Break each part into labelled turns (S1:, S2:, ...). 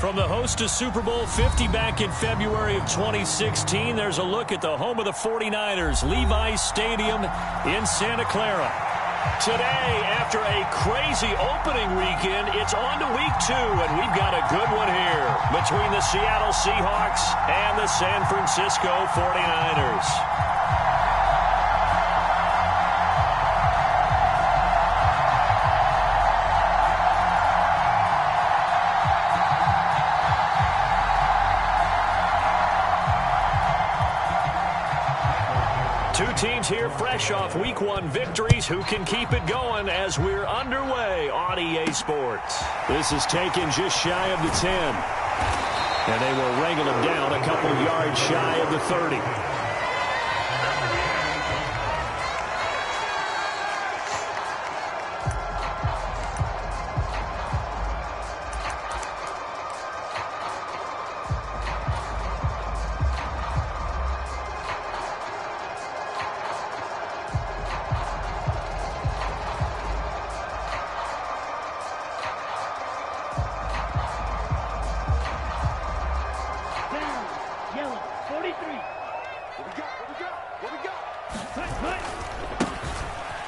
S1: From the host to Super Bowl 50 back in February of 2016, there's a look at the home of the 49ers, Levi's Stadium in Santa Clara. Today, after a crazy opening weekend, it's on to week 2, and we've got a good one here between the Seattle Seahawks and the San Francisco 49ers. Two teams here fresh off Week 1 victories. Who can keep it going as we're underway on EA Sports? This is taken just shy of the 10. And they will wrangle him down a couple yards shy of the 30.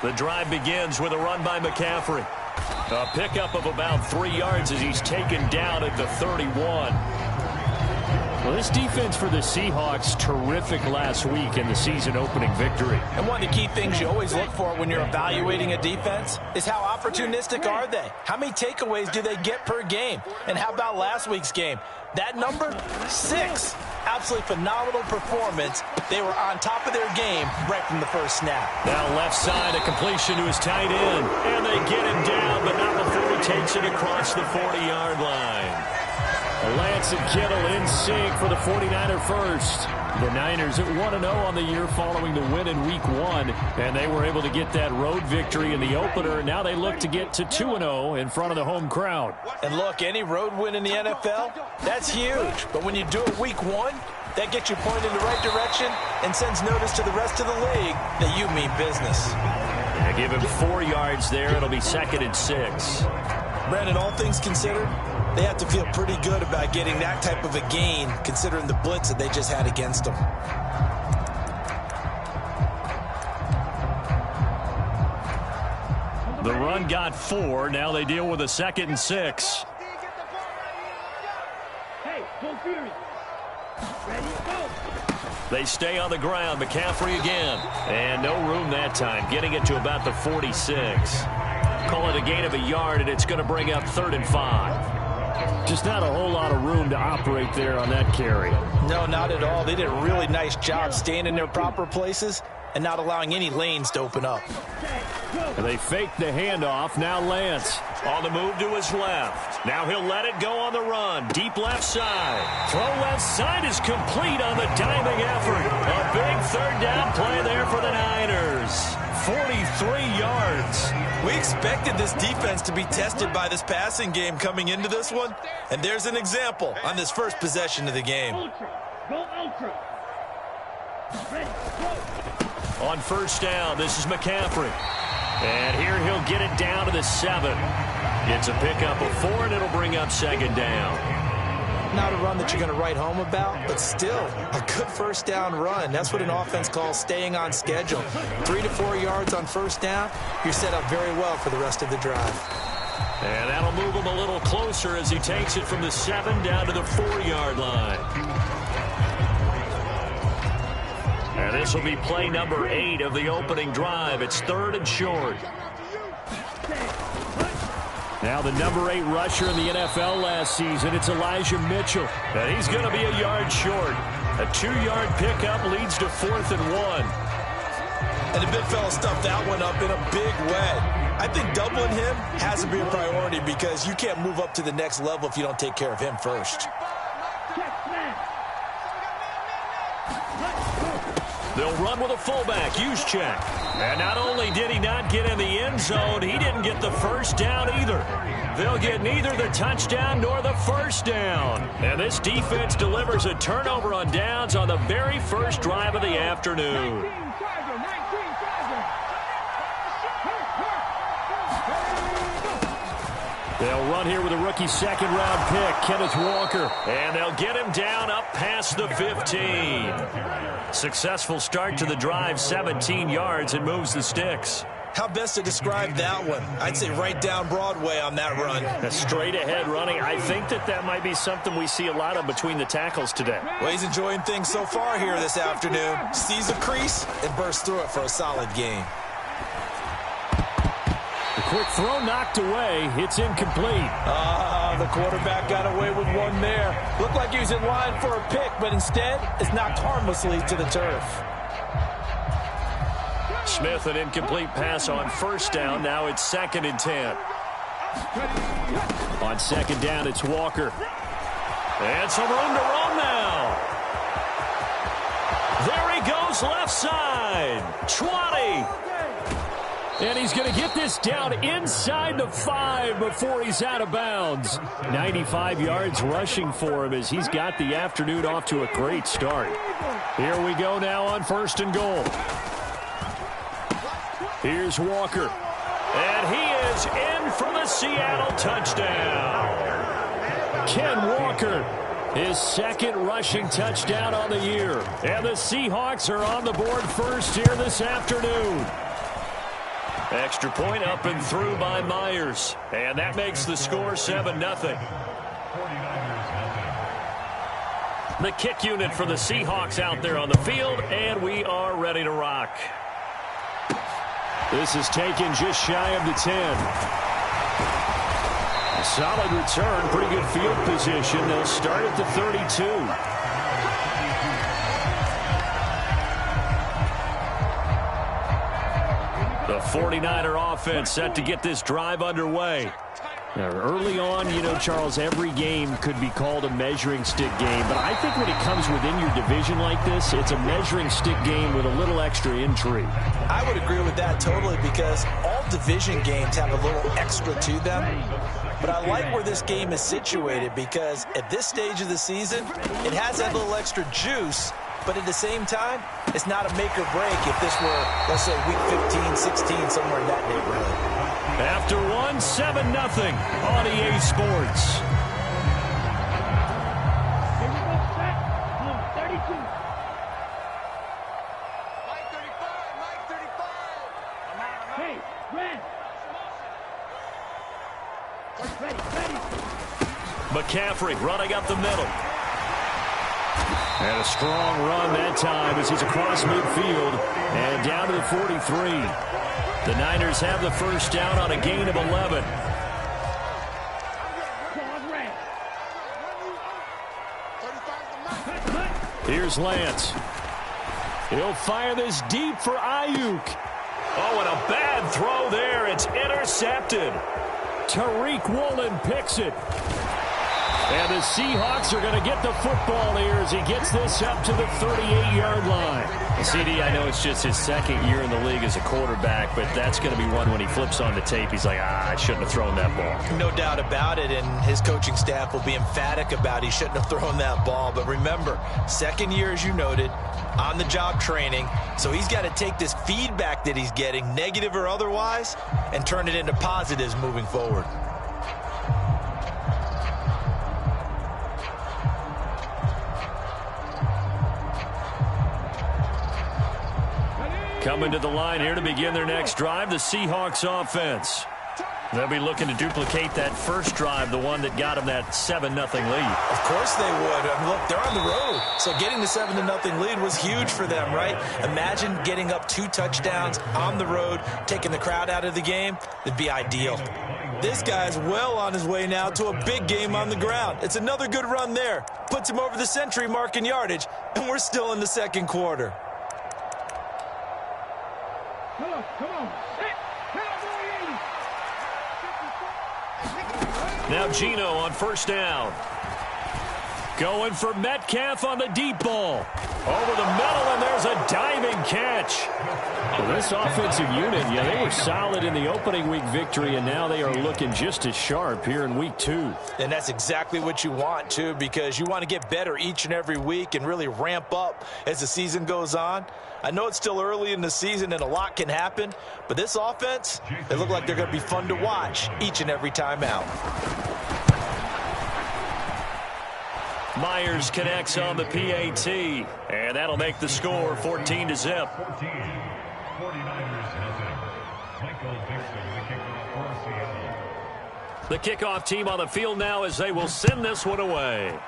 S1: The drive begins with a run by McCaffrey. A pickup of about 3 yards as he's taken down at the 31. Well, this defense for the Seahawks, terrific last week in the season-opening victory.
S2: And one of the key things you always look for when you're evaluating a defense is how opportunistic are they? How many takeaways do they get per game? And how about last week's game? That number, 6. Absolutely phenomenal performance. They were on top of their game right from the first snap.
S1: Now left side, a completion to his tight end. And they get him down, but not before he takes it across the 40-yard line. Lance and Kittle in sync for the 49er first. The Niners at 1-0 on the year following the win in Week 1. And they were able to get that road victory in the opener. Now they look to get to 2-0 in front of the home crowd.
S2: And look, any road win in the NFL, that's huge. But when you do it Week 1, that gets you pointed in the right direction and sends notice to the rest of the league that you mean business.
S1: They give him 4 yards there. It'll be 2nd and 6.
S2: Brandon, all things considered, they have to feel pretty good about getting that type of a gain, considering the blitz that they just had against them.
S1: The run got 4. Now they deal with a 2nd and 6. They stay on the ground. McCaffrey again. And no room that time. Getting it to about the 46. Call it a gain of a yard, and it's going to bring up 3rd and 5. Just not a whole lot of room to operate there on that carry.
S2: No, not at all. They did a really nice job staying in their proper places and not allowing any lanes to open up.
S1: And they fake the handoff. Now Lance on the move to his left. Now he'll let it go on the run. Deep left side. Throw left side is complete on the diving effort. A big 3rd down play there for the Niners. 43 yards.
S3: We expected this defense to be tested by this passing game coming into this one. And there's an example on this first possession of the game.
S1: On 1st down, this is McCaffrey. And here he'll get it down to the 7. It's a pickup of 4, and it'll bring up 2nd down.
S2: Not a run that you're going to write home about, but still a good 1st down run. That's what an offense calls staying on schedule. 3 to 4 yards on 1st down, you're set up very well for the rest of the drive.
S1: And that'll move him a little closer as he takes it from the 7 down to the 4-yard line. And this will be play number 8 of the opening drive. It's 3rd and short. Now the number 8 rusher in the NFL last season, it's Elijah Mitchell. And he's going to be a yard short. A 2-yard pickup leads to 4th and 1.
S3: And the big fella stuffed that one up in a big way. I think doubling him has to be a priority because you can't move up to the next level if you don't take care of him first.
S1: They'll run with a fullback, Juszczyk. And not only did he not get in the end zone, he didn't get the 1st down either. They'll get neither the touchdown nor the 1st down. And this defense delivers a turnover on downs on the very first drive of the afternoon. They'll run here with a rookie second-round pick, Kenneth Walker. And they'll get him down up past the 15. Successful start to the drive, 17 yards, and moves the sticks.
S3: How best to describe that one? I'd say right down Broadway on that run.
S1: A straight-ahead running. I think that might be something we see a lot of between the tackles today.
S3: Well, he's enjoying things so far here this afternoon. Sees a crease and bursts through it for a solid gain.
S1: The quick throw knocked away. It's incomplete.
S2: The quarterback got away with one there. Looked like he was in line for a pick, but instead it's knocked harmlessly to the turf.
S1: Smith, an incomplete pass on first down. Now it's 2nd and 10. On second down, it's Walker. And some room to run now. There he goes, left side. 20. And he's going to get this down inside the 5 before he's out of bounds. 95 yards rushing for him as he's got the afternoon off to a great start. Here we go now on 1st and goal. Here's Walker. And he is in for the Seattle touchdown. Ken Walker, his 2nd rushing touchdown on the year. And the Seahawks are on the board first here this afternoon. Extra point up and through by Myers. And that makes the score 7-0. The kick unit for the Seahawks out there on the field, and we are ready to rock. This is taken just shy of the 10. A solid return, pretty good field position. They'll start at the 32. The 49er offense set to get this drive underway. Now, early on, you know, Charles, every game could be called a measuring stick game. But I think when it comes within your division like this, it's a measuring stick game with a little extra intrigue.
S2: I would agree with that totally because all division games have a little extra to them. But I like where this game is situated because at this stage of the season, it has that little extra juice. But at the same time, it's not a make or break if this were, let's say, week 15, 16, somewhere in that neighborhood.
S1: After 7-0 on EA Sports. McCaffrey running up the middle. And a strong run that time as he's across midfield and down to the 43. The Niners have the first down on a gain of 11. Here's Lance. He'll fire this deep for Ayuk. Oh, and a bad throw there. It's intercepted. Tariq Woolen picks it. And the Seahawks are going to get the football here as he gets this up to the 38-yard line. CD, I know it's just his 2nd year in the league as a quarterback, but that's going to be one when he flips on the tape. He's like, I shouldn't have thrown that ball.
S2: No doubt about it, and his coaching staff will be emphatic about he shouldn't have thrown that ball. But remember, 2nd year, as you noted, on-the-job training. So he's got to take this feedback that he's getting, negative or otherwise, and turn it into positives moving forward.
S1: Coming to the line here to begin their next drive, the Seahawks offense. They'll be looking to duplicate that first drive, the one that got them that 7-0 lead.
S2: Of course they would. I mean, look, they're on the road. So getting the 7-0 lead was huge for them, right? Imagine getting up 2 touchdowns on the road, taking the crowd out of the game. That'd be ideal.
S3: This guy's well on his way now to a big game on the ground. It's another good run there. Puts him over the century mark in yardage, and we're still in the 2nd quarter.
S4: Come on.
S1: Now Geno on first down. Going for Metcalf on the deep ball. Over the middle, and there's a diving catch. Well, this offensive unit, they were solid in the opening week victory, and now they are looking just as sharp here in week 2.
S2: And that's exactly what you want, too, because you want to get better each and every week and really ramp up as the season goes on. I know it's still early in the season and a lot can happen, but this offense, they look like they're going to be fun to watch each and every time out.
S1: Myers connects on the PAT, and that'll make the score 14-0. The kickoff team on the field now as they will send this one away.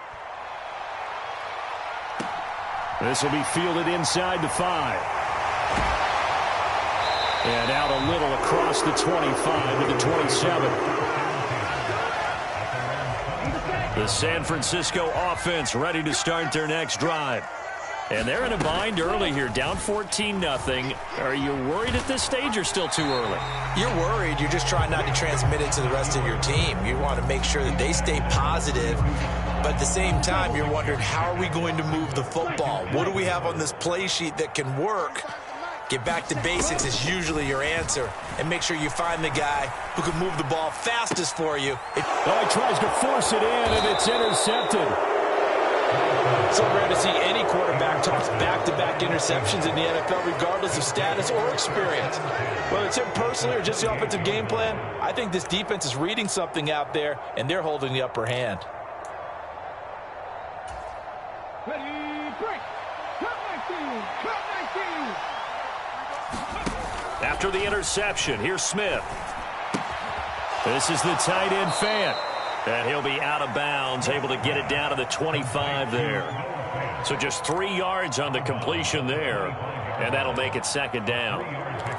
S1: This will be fielded inside the 5. And out a little across the 25 to the 27. The San Francisco offense ready to start their next drive. And they're in a bind early here, down 14-0. Are you worried at this stage or still too early?
S2: You're worried. You're just trying not to transmit it to the rest of your team. You want to make sure that they stay positive. But at the same time, you're wondering, how are we going to move the football? What do we have on this play sheet that can work? Get back to basics is usually your answer. And make sure you find the guy who can move the ball fastest for you.
S1: He tries to force it in, and it's intercepted.
S2: So rare to see any quarterback toss back-to-back interceptions in the NFL, regardless of status or experience. Whether it's him personally or just the offensive game plan, I think this defense is reading something out there, and they're holding the upper hand.
S4: Ready, break. Cut 19.
S1: After the interception, here's Smith. This is the tight end Fant. And he'll be out of bounds, able to get it down to the 25 there. So just 3 yards on the completion there. And that'll make it second down.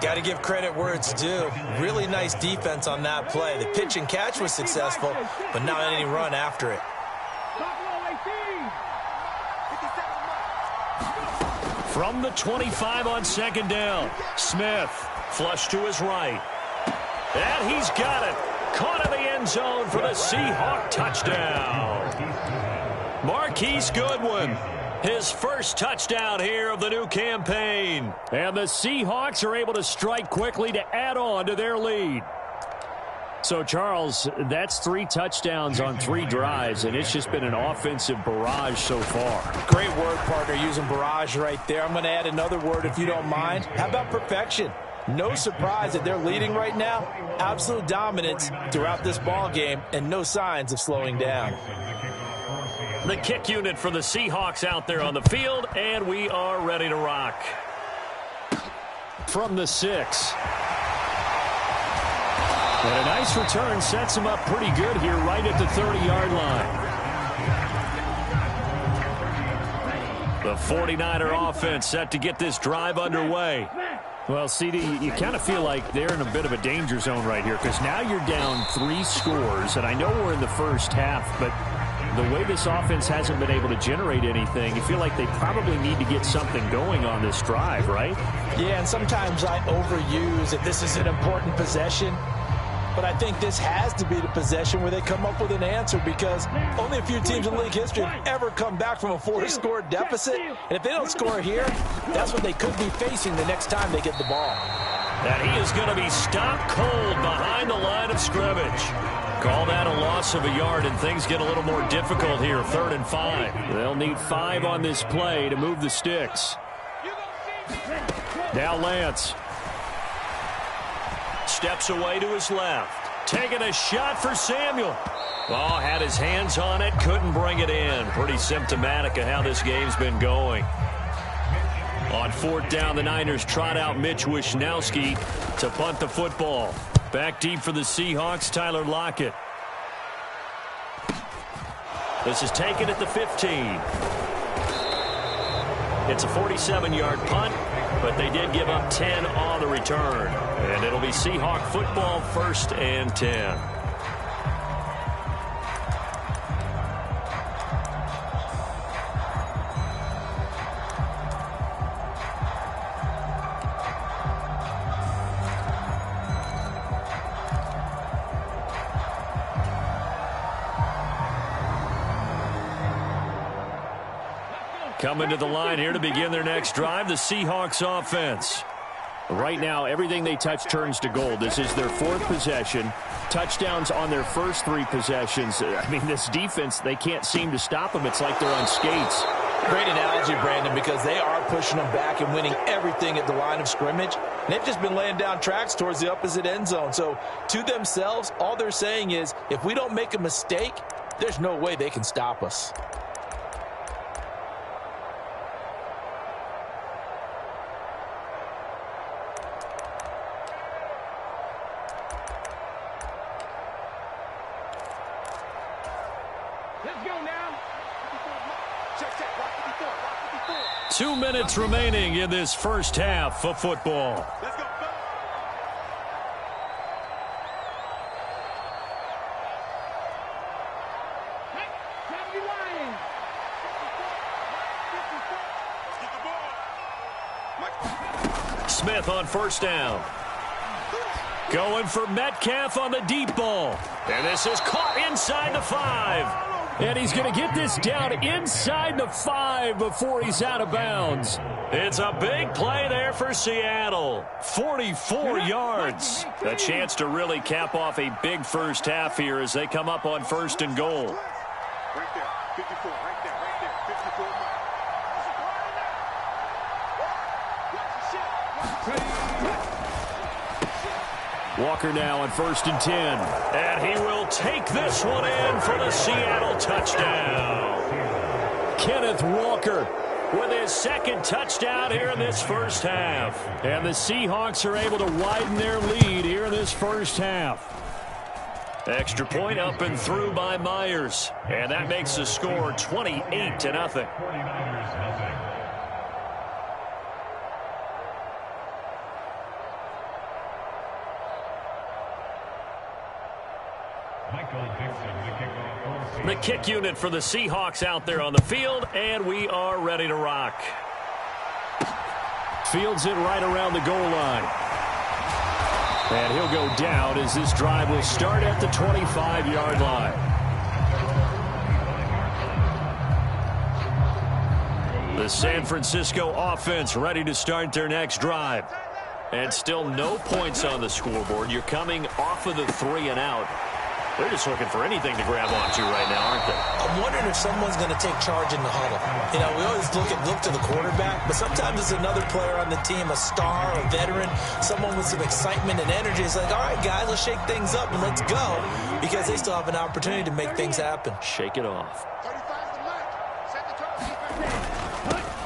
S2: Got to give credit where it's due. Really nice defense on that play. The pitch and catch was successful, but not any run after it.
S1: From the 25 on second down, Smith flush to his right. And he's got it. Caught in the end zone for the Seahawk touchdown. Marquise Goodwin, his first touchdown here of the new campaign. And the Seahawks are able to strike quickly to add on to their lead. So, Charles, that's 3 touchdowns on 3 drives, and it's just been an offensive barrage so far.
S2: Great word, partner, using barrage right there. I'm going to add another word if you don't mind. How about perfection? No surprise that they're leading right now. Absolute dominance throughout this ball game, and no signs of slowing down.
S1: The kick unit for the Seahawks out there on the field, and we are ready to rock. From the 6. And a nice return sets him up pretty good here right at the 30-yard line. The 49er offense set to get this drive underway. Well, CD, you kind of feel like they're in a bit of a danger zone right here because now you're down 3 scores, and I know we're in the first half, but the way this offense hasn't been able to generate anything, you feel like they probably need to get something going on this drive, right?
S2: Yeah, and sometimes I overuse that this is an important possession. But I think this has to be the possession where they come up with an answer because only a few teams in league history have ever come back from a 4-score deficit. And if they don't score here, that's what they could be facing the next time they get the ball.
S1: And he is going to be stopped cold behind the line of scrimmage. Call that a loss of a yard, and things get a little more difficult here, 3rd and 5. They'll need 5 on this play to move the sticks. Now Lance. Steps away to his left. Taking a shot for Samuel. Oh, had his hands on it. Couldn't bring it in. Pretty symptomatic of how this game's been going. On 4th down, the Niners trot out Mitch Wishnowski to punt the football. Back deep for the Seahawks, Tyler Lockett. This is taken at the 15. It's a 47-yard punt, but they did give up 10 on the return. And it'll be Seahawk football, 1st and 10. Coming to the line here to begin their next drive, the Seahawks offense. Right now, everything they touch turns to gold. This is their fourth possession. Touchdowns on their first three possessions. I mean, this defense, they can't seem to stop them. It's like they're on skates.
S2: Great analogy, Brandon, because they are pushing them back and winning everything at the line of scrimmage. And they've just been laying down tracks towards the opposite end zone. So to themselves, all they're saying is, if we don't make a mistake, there's no way they can stop us.
S4: Let's go now.
S1: 2 minutes remaining in this first half of football.
S4: Let's go.
S1: Smith on first down. Going for Metcalf on the deep ball. And this is caught inside the 5. And he's going to get this down inside the 5 before he's out of bounds. It's a big play there for Seattle. 44 yards. A chance to really cap off a big first half here as they come up on first and goal.
S4: Right there. 54. Right there. 54.
S1: Walker now on first and 10. And he will take this one in for the Seattle touchdown. Kenneth Walker with his second touchdown here in this first half. And the Seahawks are able to widen their lead here in this first half. Extra point up and through by Myers. And that makes the score 28-0. The kick unit for the Seahawks out there on the field, and we are ready to rock. Fields it right around the goal line. And he'll go down as this drive will start at the 25-yard line. The San Francisco offense ready to start their next drive. And still no points on the scoreboard. You're coming off of the 3 and out. They're just looking for anything to grab onto right now, aren't they?
S2: I'm wondering if someone's going to take charge in the huddle. You know, we always look to the quarterback, but sometimes it's another player on the team, a star, a veteran, someone with some excitement and energy. It's like, all right, guys, let's shake things up and let's go, because they still have an opportunity to make things happen.
S1: Shake it off.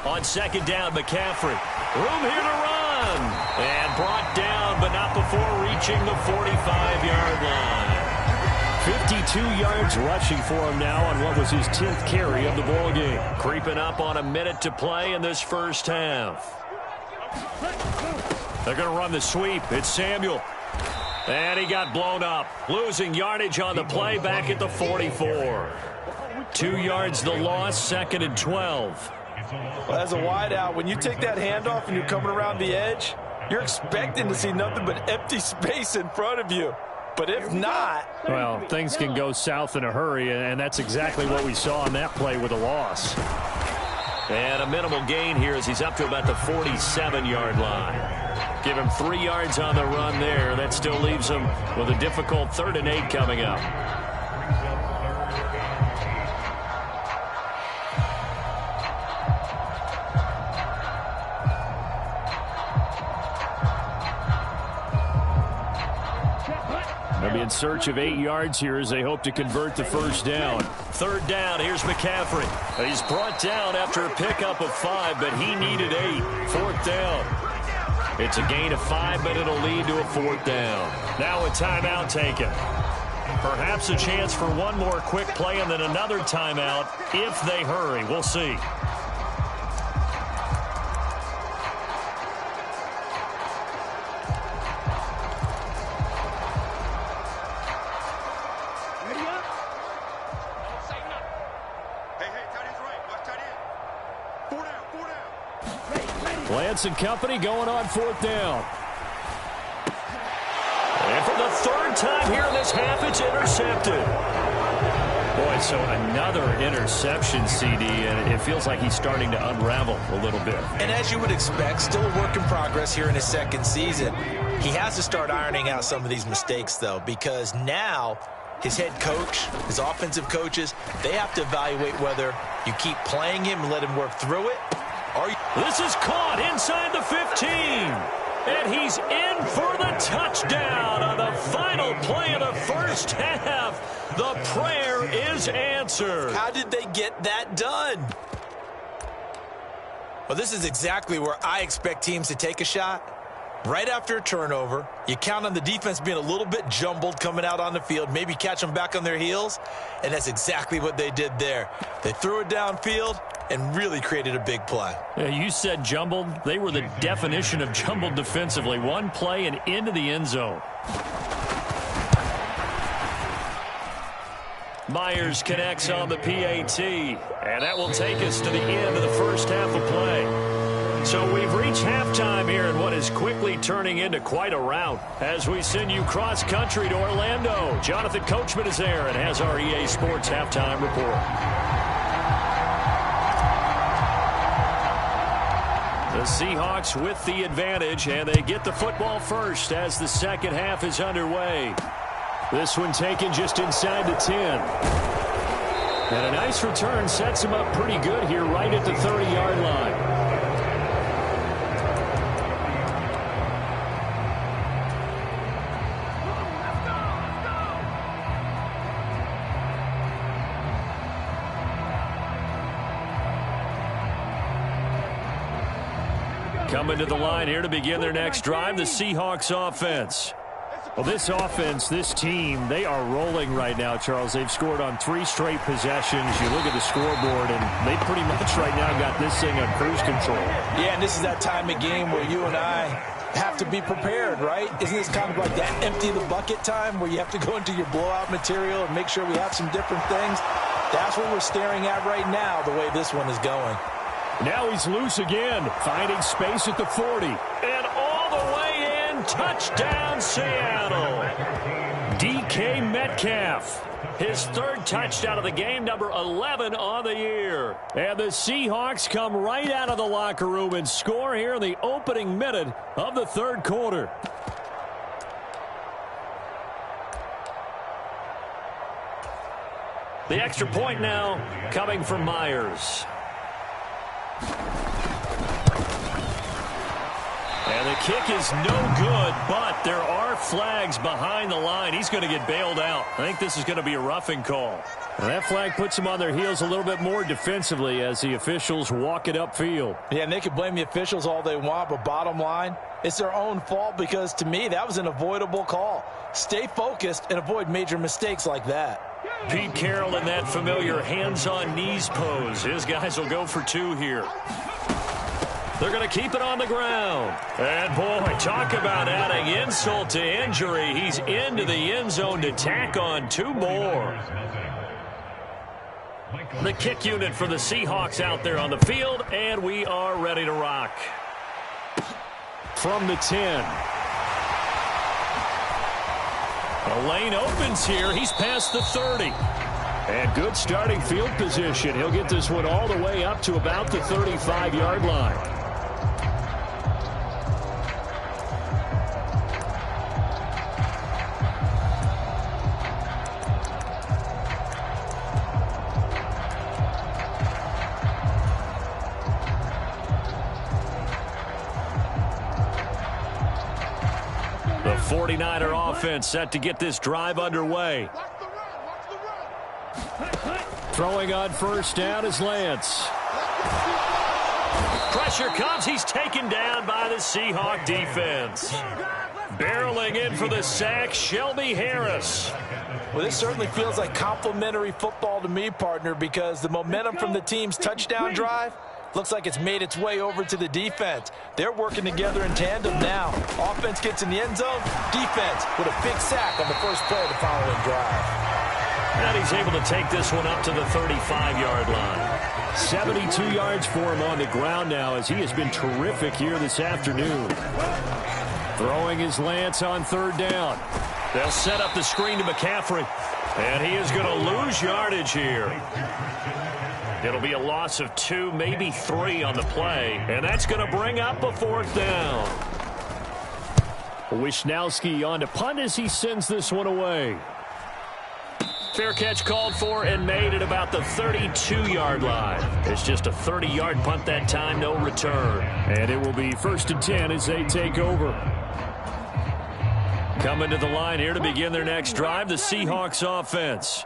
S1: On second down, McCaffrey. Room here to run. And brought down, but not before reaching the 45-yard line. 52 yards rushing for him now on what was his 10th carry of the ball game. Creeping up on a minute to play in this first half. They're going to run the sweep. It's Samuel. And he got blown up. Losing yardage on the play back at the 44. 2 yards the loss, second and 12.
S2: Well, as a wideout, when you take that handoff and you're coming around the edge, you're expecting to see nothing but empty space in front of you. But if not...
S1: Well, things can go south in a hurry, and that's exactly what we saw on that play with a loss. And a minimal gain here as he's up to about the 47-yard line. Give him 3 yards on the run there. That still leaves him with a difficult 3rd and 8 coming up. They'll be in search of 8 yards here as they hope to convert the first down. 3rd down, here's McCaffrey. He's brought down after a pickup of 5, but he needed 8. 4th down. It's a gain of 5, but it'll lead to a 4th down. Now a timeout taken. Perhaps a chance for one more quick play and then another timeout if they hurry. We'll see. Lance and company going on 4th down. And for the 3rd time here in this half, it's intercepted. Boy, So another interception, CD, and it feels like he's starting to unravel a little bit.
S2: And as you would expect, still a work in progress here in his second season. He has to start ironing out some of these mistakes, though, because now his head coach, his offensive coaches, they have to evaluate whether you keep playing him and let him work through it. Or
S1: This is caught inside the 15. And he's in for the touchdown on the final play of the first half. The prayer is answered.
S2: How did they get that done? Well, this is exactly where I expect teams to take a shot. Right after a turnover, you count on the defense being a little bit jumbled coming out on the field, maybe catch them back on their heels, and that's exactly what they did there. They threw it downfield and really created a big play.
S1: Yeah, you said jumbled. They were the definition of jumbled defensively. One play and into the end zone. Myers connects on the PAT, and that will take us to the end of the first half of play. So we've reached halftime here in what is quickly turning into quite a rout as we send you cross-country to Orlando. Jonathan Coachman is there and has our EA Sports halftime report. The Seahawks with the advantage, and they get the football first as the second half is underway. This one taken just inside the 10. And a nice return sets him up pretty good here right at the 30-yard line. Coming to the line here to begin their next drive, the Seahawks offense. Well, this offense, this team, they are rolling right now, Charles. They've scored on 3 straight possessions. You look at the scoreboard, and they pretty much right now got this thing on cruise control.
S2: Yeah, and this is that time of game where you and I have to be prepared, right? Isn't this kind of like that empty the bucket time where you have to go into your blowout material and make sure we have some different things? That's what we're staring at right now, the way this one is going.
S1: Now he's loose again, finding space at the 40. And all the way in, touchdown Seattle. DK Metcalf, his 3rd touchdown of the game, number 11 on the year. And the Seahawks come right out of the locker room and score here in the opening minute of the 3rd quarter. The extra point now coming from Myers. And the kick is no good, but there are flags behind the line. He's going to get bailed out. I think this is going to be a roughing call. And that flag puts them on their heels a little bit more defensively as the officials walk it upfield.
S2: Yeah, and they can blame the officials all they want, but bottom line, it's their own fault because, to me, that was an avoidable call. Stay focused and avoid major mistakes like that.
S1: Pete Carroll in that familiar hands-on knees pose. His guys will go for 2 here. They're going to keep it on the ground. And, boy, talk about adding insult to injury. He's into the end zone to tack on 2 more. The kick unit for the Seahawks out there on the field, and we are ready to rock. From the 10. The lane opens here. He's past the 30. And good starting field position. He'll get this one all the way up to about the 35-yard line. The 49er offense set to get this drive underway. Throwing on first down is Lance. Pressure comes. He's taken down by the Seahawk defense. Barreling in for the sack, Shelby Harris.
S2: Well, this certainly feels like complimentary football to me, partner, because the momentum from the team's touchdown drive looks like it's made its way over to the defense. They're working together in tandem now. Offense gets in the end zone. Defense with a big sack on the first play of the following drive.
S1: And he's able to take this one up to the 35-yard line. 72 yards for him on the ground now as he has been terrific here this afternoon. Throwing his Lance on 3rd down. They'll set up the screen to McCaffrey. And he is going to lose yardage here. It'll be a loss of 2, maybe 3 on the play. And that's going to bring up a 4th down. Wishnowski on to punt as he sends this one away. Fair catch called for and made at about the 32-yard line. It's just a 30-yard punt that time, no return. And it will be 1st and 10 as they take over. Coming to the line here to begin their next drive, the Seahawks offense.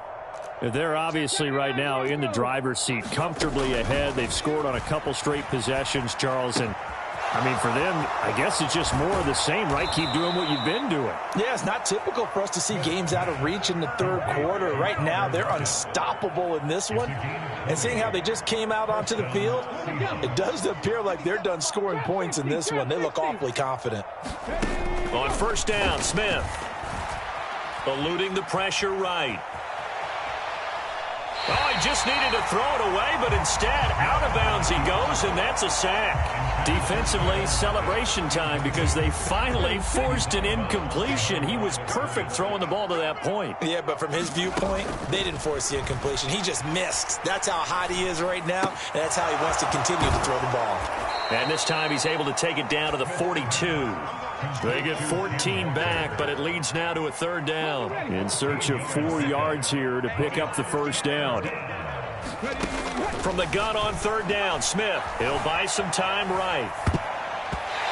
S1: They're obviously right now in the driver's seat, comfortably ahead. They've scored on a couple straight possessions, Charles, and I mean, for them, I guess it's just more of the same, right? Keep doing what you've been doing.
S2: Yeah, it's not typical for us to see games out of reach in the 3rd quarter. Right now, they're unstoppable in this one. And seeing how they just came out onto the field, it does appear like they're done scoring points in this one. They look awfully confident.
S1: On 1st down, Smith. Eluding the pressure right. Oh, he just needed to throw it away, but instead, out of bounds he goes, and that's a sack. Defensively, celebration time because they finally forced an incompletion. He was perfect throwing the ball to that point.
S2: Yeah, but from his viewpoint, they didn't force the incompletion. He just missed. That's how hot he is right now, and that's how he wants to continue to throw the ball.
S1: And this time he's able to take it down to the 42. They get 14 back, but it leads now to a 3rd down. In search of 4 yards here to pick up the 1st down. From the gun on 3rd down, Smith. He'll buy some time right.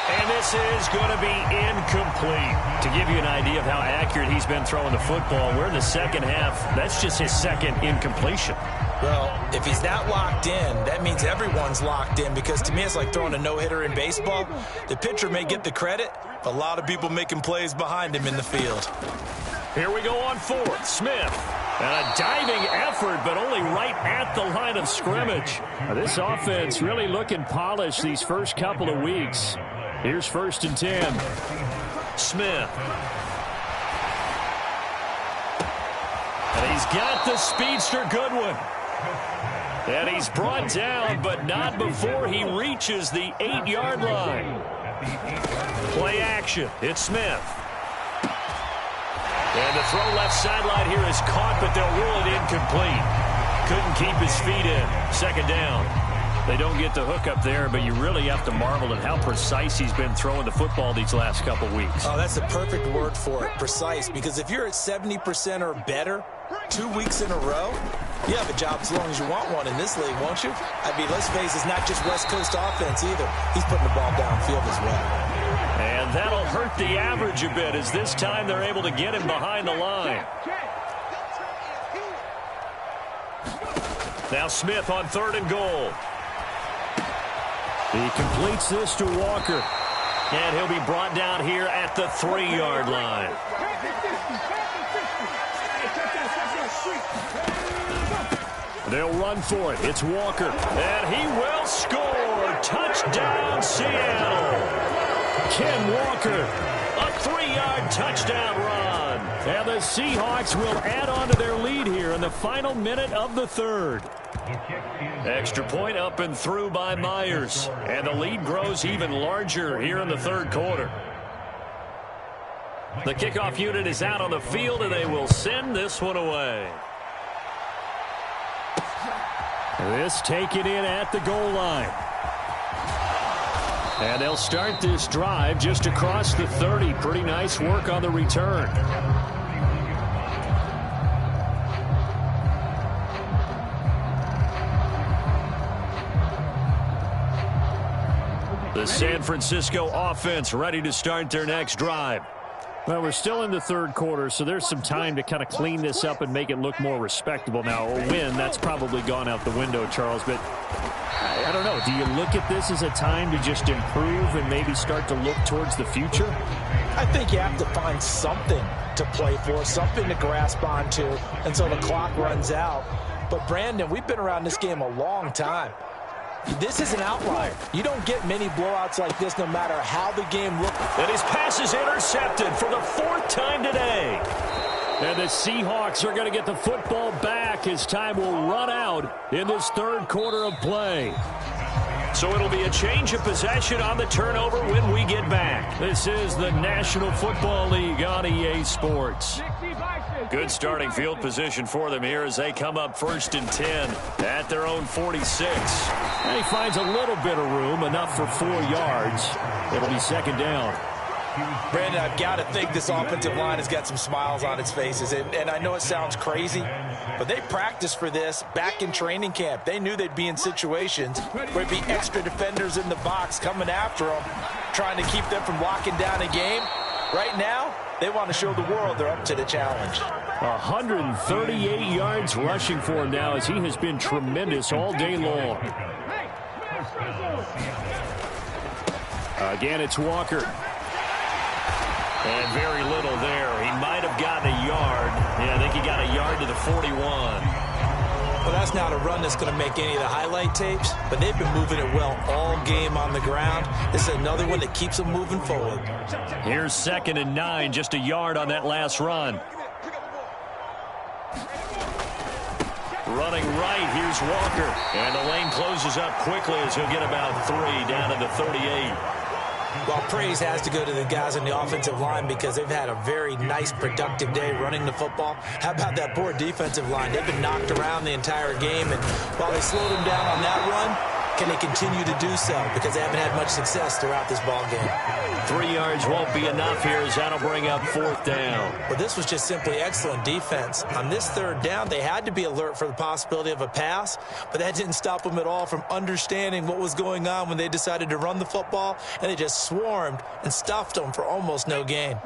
S1: And this is going to be incomplete. To give you an idea of how accurate he's been throwing the football, we're in the 2nd half. That's just his 2nd incompletion.
S2: Well, if he's not locked in, that means everyone's locked in, because to me it's like throwing a no-hitter in baseball. The pitcher may get the credit, but a lot of people making plays behind him in the field.
S1: Here we go on 4th. Smith. And a diving effort, but only right at the line of scrimmage. This offense really looking polished these first couple of weeks. Here's 1st and 10. Smith. And he's got the speedster Goodwin. And he's brought down, but not before he reaches the 8-yard line. Play action. It's Smith. And the throw left sideline here is caught, but they'll rule it incomplete. Couldn't keep his feet in. 2nd down. They don't get the hook up there, but you really have to marvel at how precise he's been throwing the football these last couple weeks.
S2: Oh, that's the perfect word for it, precise, because if you're at 70% or better 2 weeks in a row, you have a job as long as you want one in this league, won't you? I mean, let's face it, it's not just West Coast offense either. He's putting the ball downfield as well.
S1: And that'll hurt the average a bit, as this time they're able to get him behind the line. Now Smith on 3rd and goal. He completes this to Walker. And he'll be brought down here at the 3-yard line. They'll run for it. It's Walker. And he will score. Touchdown, Seattle. Ken Walker, a 3-yard touchdown run. And the Seahawks will add on to their lead here in the final minute of the 3rd. Extra point up and through by Myers. And the lead grows even larger here in the 3rd quarter. The kickoff unit is out on the field, and they will send this one away. This taken in at the goal line. And they'll start this drive just across the 30. Pretty nice work on the return. The San Francisco offense ready to start their next drive. Well, we're still in the 3rd quarter, so there's some time to kind of clean this up and make it look more respectable. Now, a win, that's probably gone out the window, Charles, but I don't know. Do you look at this as a time to just improve and maybe start to look towards the future?
S2: I think you have to find something to play for, something to grasp onto until the clock runs out. But, Brandon, we've been around this game a long time. This is an outlier. You don't get many blowouts like this no matter how the game looks.
S1: And his pass is intercepted for the 4th time today. And the Seahawks are going to get the football back as time will run out in this 3rd quarter of play. So it'll be a change of possession on the turnover when we get back. This is the National Football League on EA Sports. Good starting field position for them here as they come up 1st and 10 at their own 46. And he finds a little bit of room, enough for 4 yards. It'll be 2nd down.
S2: Brandon, I've got to think this offensive line has got some smiles on its faces. And I know it sounds crazy, but they practiced for this back in training camp. They knew they'd be in situations where there'd be extra defenders in the box coming after them, trying to keep them from locking down a game. Right now, they want to show the world they're up to the challenge.
S1: 138 yards rushing for him now as he has been tremendous all day long. Again, it's Walker. And very little there. He might have gotten a yard. Yeah, I think he got a yard to the 41.
S2: Well, that's not a run that's going to make any of the highlight tapes, but they've been moving it well all game on the ground. This is another one that keeps them moving forward.
S1: Here's 2nd and 9, just a yard on that last run. Running right, here's Walker. And the lane closes up quickly as he'll get about 3 down to the 38.
S2: Well, praise has to go to the guys on the offensive line because they've had a very nice, productive day running the football. How about that poor defensive line? They've been knocked around the entire game, and while they slowed them down on that run, can they continue to do so? Because they haven't had much success throughout this ball game.
S1: 3 yards won't be enough here as that'll bring up 4th down.
S2: Well, this was just simply excellent defense. On this 3rd down, they had to be alert for the possibility of a pass, but that didn't stop them at all from understanding what was going on when they decided to run the football, and they just swarmed and stuffed them for almost no gain.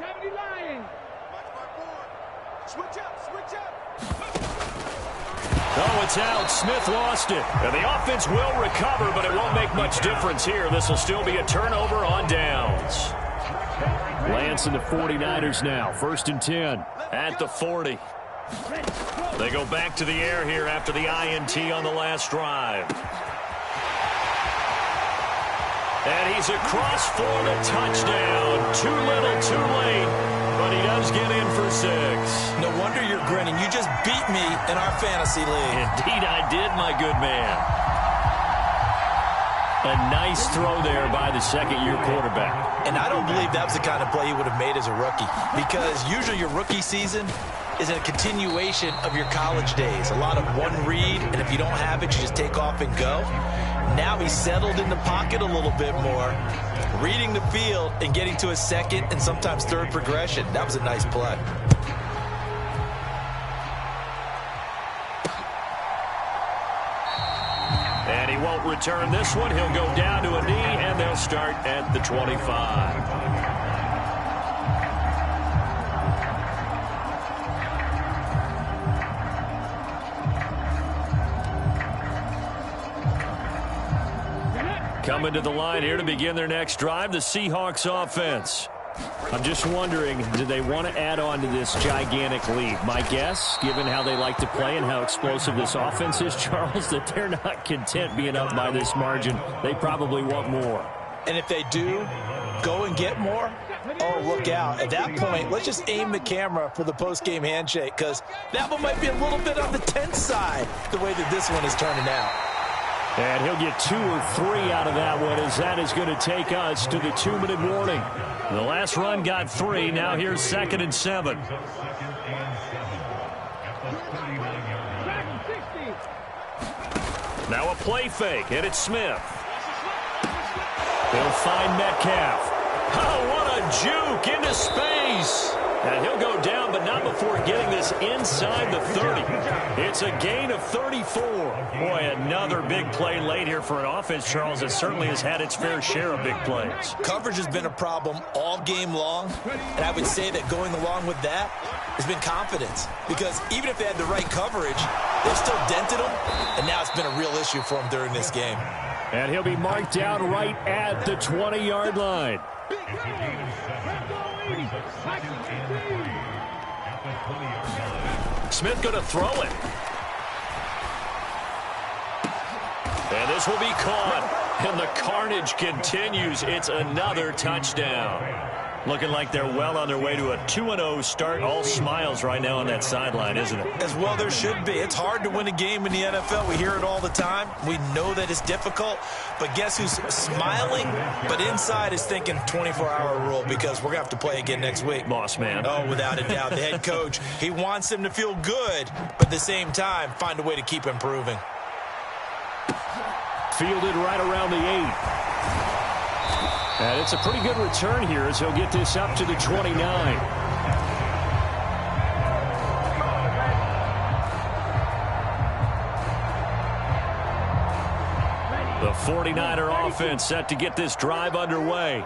S1: Oh, it's out. Smith lost it. And the offense will recover, but it won't make much difference here. This will still be a turnover on downs. Lance and the 49ers now. 1st and 10 at the 40. They go back to the air here after the INT on the last drive. And he's across for the touchdown. Too little, too late. But he does get in for 6.
S2: No wonder you're grinning. You just beat me in our fantasy league.
S1: Indeed I did, my good man. A nice throw there by the 2nd-year quarterback.
S2: And I don't believe that was the kind of play he would have made as a rookie. Because usually your rookie season is a continuation of your college days. A lot of one read, and if you don't have it, you just take off and go. Now he's settled in the pocket a little bit more, reading the field and getting to his 2nd and sometimes 3rd progression. That was a nice play.
S1: And he won't return this one. He'll go down to a knee, and they'll start at the 25. Coming to the line here to begin their next drive, the Seahawks offense. I'm just wondering, do they want to add on to this gigantic lead? My guess, given how they like to play and how explosive this offense is, Charles, that they're not content being up by this margin. They probably want more.
S2: And if they do go and get more, oh, look out. At that point, let's just aim the camera for the post-game handshake because that one might be a little bit on the tense side, the way that this one is turning out.
S1: And he'll get 2 or 3 out of that one as that is going to take us to the 2-minute warning. The last run got 3. Now here's 2nd and 7. Now a play fake, and it's Smith. He'll find Metcalf. Oh, what a juke into space. And he'll go down, but not before getting this inside the 30. It's a gain of 34. Boy, another big play late here for an offense, Charles, that certainly has had its fair share of big plays.
S2: Coverage has been a problem all game long, and I would say that going along with that has been confidence. Because even if they had the right coverage, they've still dented them, and now it's been a real issue for them during this game.
S1: And he'll be marked down right at the 20-yard line. Smith going to throw it. And this will be caught. And the carnage continues. It's another touchdown. Looking like they're well on their way to a 2-0 start. All smiles right now on that sideline, isn't it?
S3: As well there should be. It's hard to win a game in the NFL. We hear it all the time. We know that it's difficult. But guess who's smiling, but inside is thinking 24-hour rule because we're going to have to play again next week.
S1: Boss man.
S3: Oh, without a doubt. The head coach, he wants them to feel good, but at the same time, find a way to keep improving.
S1: Fielded right around the 8. And it's a pretty good return here as he'll get this up to the 29. The 49er offense set to get this drive underway.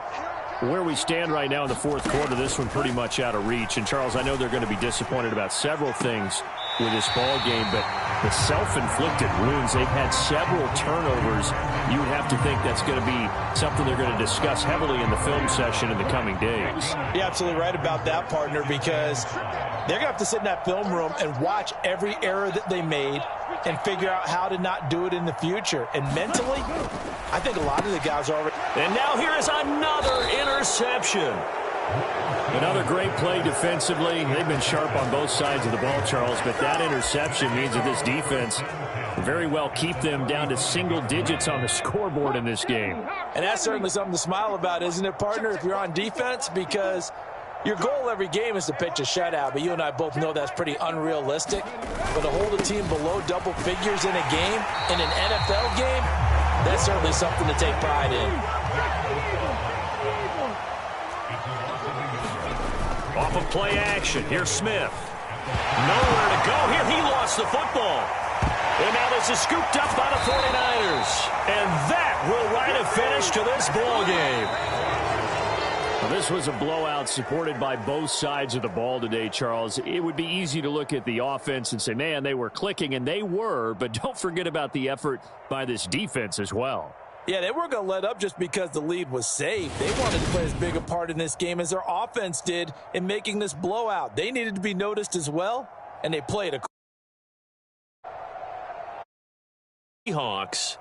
S1: Where we stand right now in the fourth quarter, this one pretty much out of reach. And, Charles, I know they're going to be disappointed about several things with this ball game, but the self-inflicted wounds, they've had several turnovers. You would have to think that's going to be something they're going to discuss heavily in the film session in the coming days.
S3: You're absolutely right about that, partner, because they're going to have to sit in that film room and watch every error that they made and figure out how to not do it in the future. And mentally, I think a lot of the guys are already.
S1: And now here is another interception. Another great play defensively. They've been sharp on both sides of the ball, Charles, but that interception means that this defense very well keep them down to single digits on the scoreboard in this game.
S3: And that's certainly something to smile about, isn't it, partner, if you're on defense? Because your goal every game is to pitch a shutout, but you and I both know that's pretty unrealistic. But to hold a team below double figures in a game, in an NFL game, that's certainly something to take pride in.
S1: Off of play action, here's Smith. Nowhere to go here. He lost the football. And now this is scooped up by the 49ers. And that will write a finish to this ball game. Well, this was a blowout supported by both sides of the ball today, Charles. It would be easy to look at the offense and say, man, they were clicking, and they were. But don't forget about the effort by this defense as well.
S3: Yeah, they weren't going to let up just because the lead was saved. They wanted to play as big a part in this game as their offense did in making this blowout. They needed to be noticed as well, and they played a
S1: Seahawks